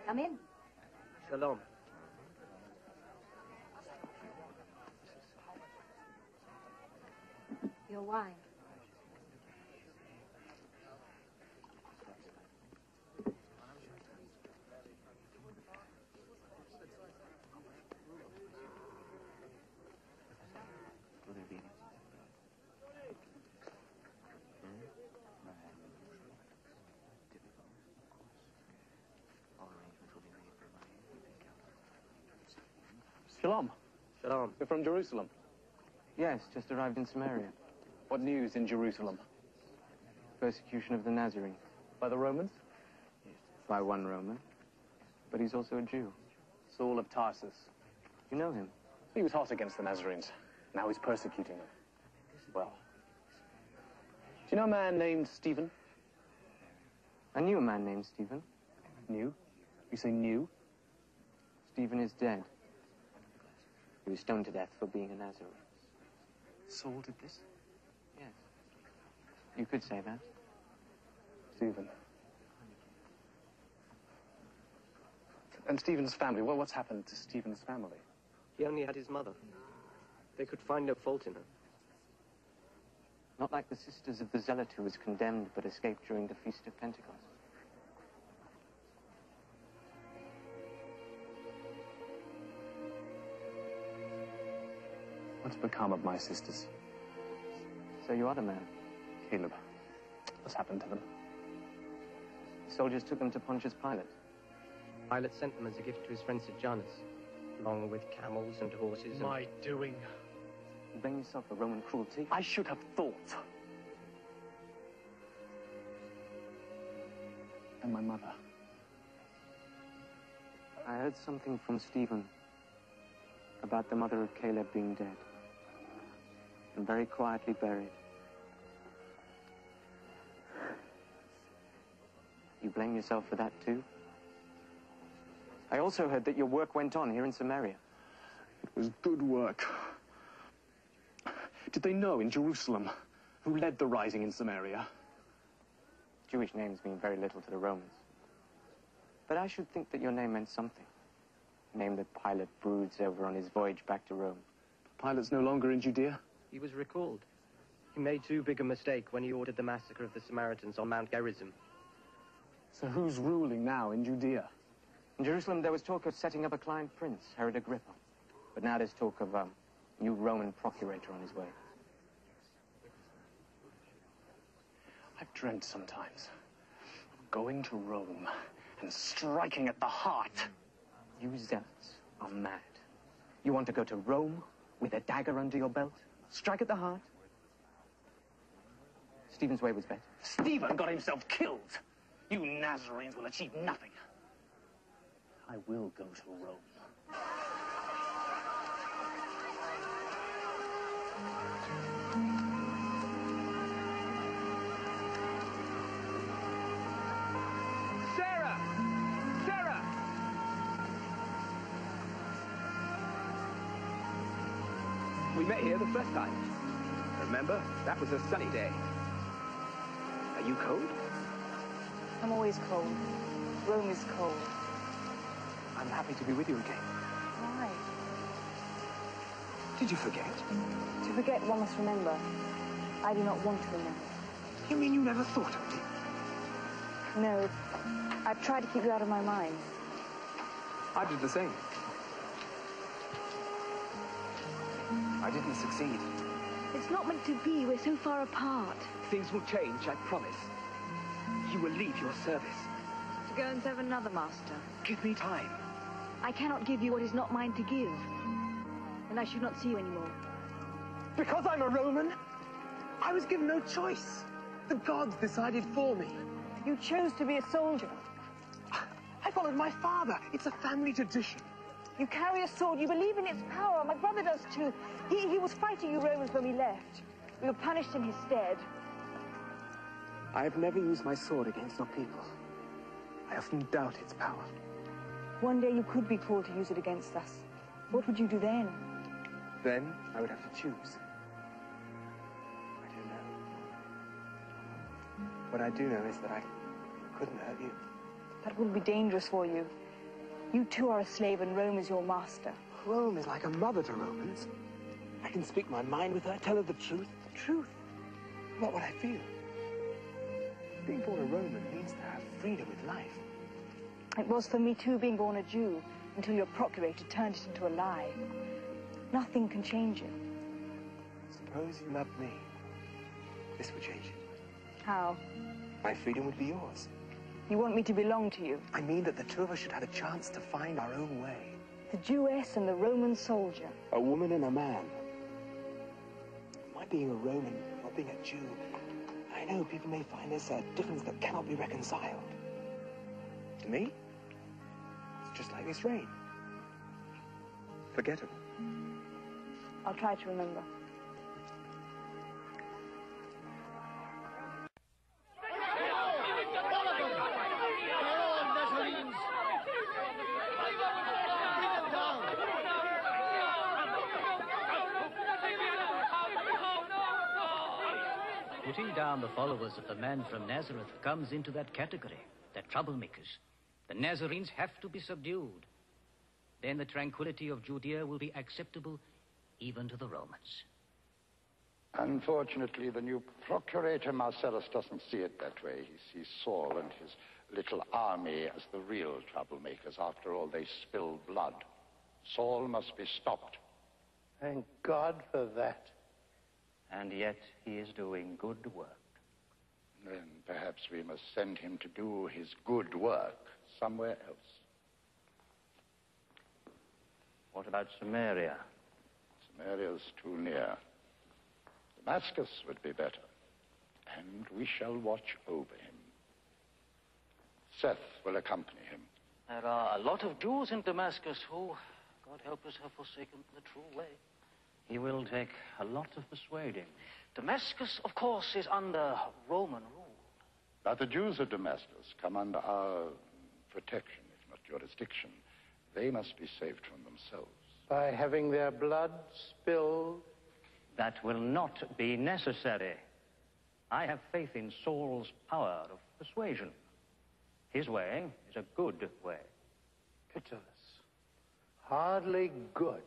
Come in. Shalom. Your wine. Shalom. Shalom. You're from Jerusalem? Yes, just arrived in Samaria. What news in Jerusalem? Persecution of the Nazarenes. By the Romans? By one Roman. But he's also a Jew. Saul of Tarsus. You know him? He was hot against the Nazarenes. Now he's persecuting them. Well. Do you know a man named Stephen? I knew a man named Stephen. Knew? You say knew? Stephen is dead. He was stoned to death for being a Nazarene. Saul did this? Yes. You could say that. Stephen. And Stephen's family, well, what's happened to Stephen's family? He only had his mother. They could find no fault in her. Not like the sisters of the Zealot who was condemned but escaped during the Feast of Pentecost. What's become of my sisters? So you are the man. Caleb. What's happened to them? The soldiers took them to Pontius Pilate. Pilate sent them as a gift to his friend Sejanus, along with camels and horses. My doing. You blame yourself for Roman cruelty? I should have thought. And my mother. I heard something from Stephen about the mother of Caleb being dead and very quietly buried. You blame yourself for that too? I also heard that your work went on here in Samaria. It was good work. Did they know in Jerusalem who led the rising in Samaria? Jewish names mean very little to the Romans. But I should think that your name meant something. A name that Pilate broods over on his voyage back to Rome. Pilate's no longer in Judea? He was recalled. He made too big a mistake when he ordered the massacre of the Samaritans on Mount Gerizim. So who's ruling now in Judea? In Jerusalem, there was talk of setting up a client prince, Herod Agrippa. But now there's talk of a new Roman procurator on his way. I've dreamt sometimes of going to Rome and striking at the heart. You zealots are mad. You want to go to Rome with a dagger under your belt? Strike at the heart? Stephen's way was better. Stephen got himself killed. You Nazarenes will achieve nothing. I will go to Rome. Sarah! Sarah! We met here the first time. Remember? That was a sunny day. Are you cold? I'm always cold. Rome is cold. I'm happy to be with you again. Why? Did you forget? To forget, one must remember. I do not want to remember. You mean you never thought of me? No. I've tried to keep you out of my mind. I did the same. I didn't succeed. It's not meant to be. We're so far apart. Things will change, I promise. You will leave your service. To go and serve another master. Give me time. I cannot give you what is not mine to give. And I should not see you anymore. Because I'm a Roman? I was given no choice. The gods decided for me. You chose to be a soldier. I follow followed my father. It's a family tradition. You carry a sword, you believe in its power. My brother does too. He was fighting you Romans when we left. We were punished in his stead. I have never used my sword against your people. I often doubt its power. One day you could be called to use it against us. What would you do then? Then I would have to choose. I don't know. What I do know is that I couldn't hurt you. That would be dangerous for you. You too are a slave and Rome is your master. Rome is like a mother to Romans. I can speak my mind with her, tell her the truth. The truth. Not what I feel. Being born a Roman means to have freedom with life. It was for me too, being born a Jew, until your procurator turned it into a lie. Nothing can change it. Suppose you loved me. This would change it. How? My freedom would be yours. You want me to belong to you? I mean that the two of us should have a chance to find our own way. The Jewess and the Roman soldier. A woman and a man. My being a Roman, not being a Jew, I know people may find this a difference that cannot be reconciled. To me, it's just like this rain. Forgettable. I'll try to remember. Putting down the followers of the man from Nazareth comes into that category. They're troublemakers. The Nazarenes have to be subdued. Then the tranquility of Judea will be acceptable even to the Romans. Unfortunately, the new procurator, Marcellus, doesn't see it that way. He sees Saul and his little army as the real troublemakers. After all, they spill blood. Saul must be stopped. Thank God for that. And yet he is doing good work. Then perhaps we must send him to do his good work somewhere else. What about Samaria? Samaria's too near. Damascus would be better. And we shall watch over him. Seth will accompany him. There are a lot of Jews in Damascus who, God help us, have forsaken the true way. He will take a lot of persuading. Damascus, of course, is under Roman rule. But the Jews of Damascus come under our protection, if not jurisdiction. They must be saved from themselves. By having their blood spilled? That will not be necessary. I have faith in Saul's power of persuasion. His way is a good way. Pitiless. Hardly good.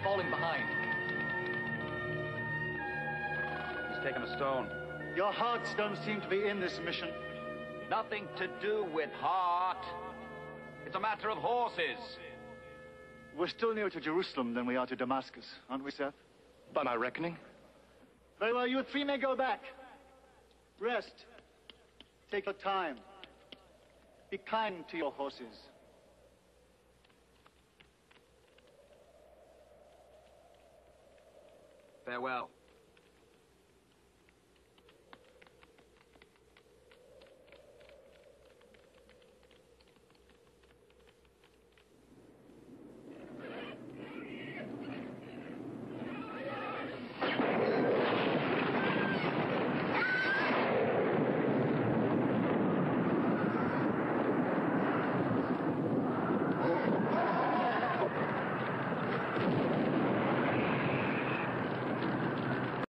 Falling behind. He's taken a stone. Your hearts don't seem to be in this mission. Nothing to do with heart. It's a matter of horses. We're still nearer to Jerusalem than we are to Damascus, aren't we, Seth? By my reckoning. Very well, you three may go back. Rest. Take your time. Be kind to your horses. Farewell.